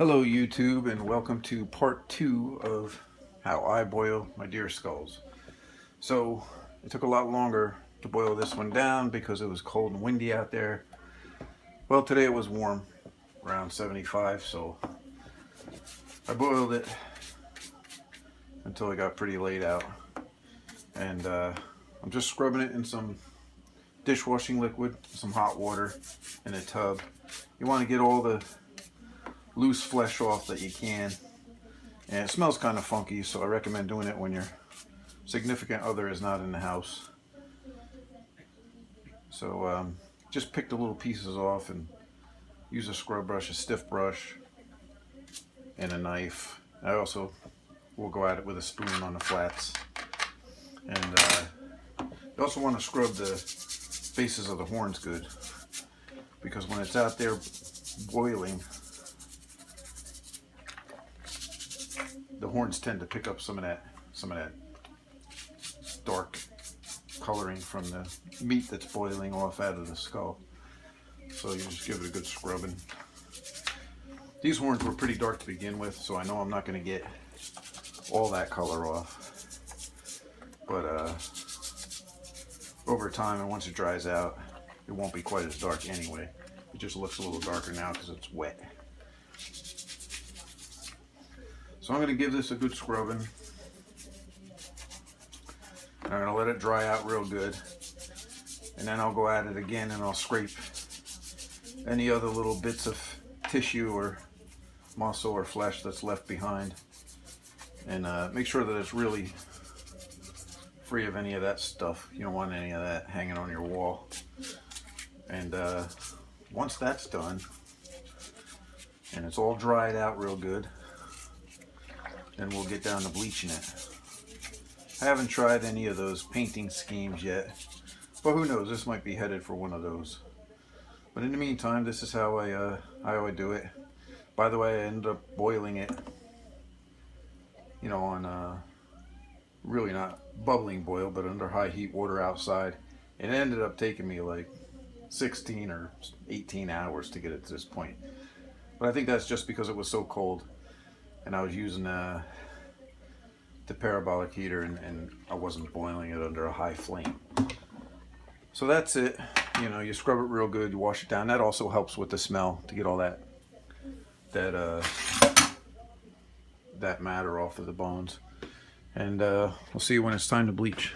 Hello YouTube, and welcome to part 2 of how I boil my deer skulls. So it took a lot longer to boil this one down because it was cold and windy out there. Well, today it was warm, around 75, so I boiled it until it got pretty late out. And I'm just scrubbing it in some dishwashing liquid, some hot water in a tub. You want to get all the loose flesh off that you can, and it smells kind of funky, so I recommend doing it when your significant other is not in the house. So just pick the little pieces off and use a scrub brush, a stiff brush, and a knife. I also will go at it with a spoon on the flats. And you also want to scrub the bases of the horns good, because when it's out there boiling, the horns tend to pick up some of that dark coloring from the meat that's boiling off out of the skull. So you just give it a good scrubbing. These horns were pretty dark to begin with, so I know I'm not going to get all that color off. But over time, and once it dries out, it won't be quite as dark anyway. It just looks a little darker now because it's wet. So I'm going to give this a good scrubbing. I'm going to let it dry out real good. And then I'll go at it again and I'll scrape any other little bits of tissue or muscle or flesh that's left behind. And make sure that it's really free of any of that stuff. You don't want any of that hanging on your wall. And once that's done, and it's all dried out real good, then we'll get down to bleaching it. I haven't tried any of those painting schemes yet, but who knows, this might be headed for one of those. But in the meantime, this is how I would do it. By the way, I ended up boiling it, on really not bubbling boil, but under high heat water outside. It ended up taking me like 16 or 18 hours to get it to this point. But I think that's just because it was so cold. And I was using the parabolic heater, and I wasn't boiling it under a high flame. So that's it. You scrub it real good, you wash it down. That also helps with the smell, to get all that matter off of the bones. And we'll see you when it's time to bleach.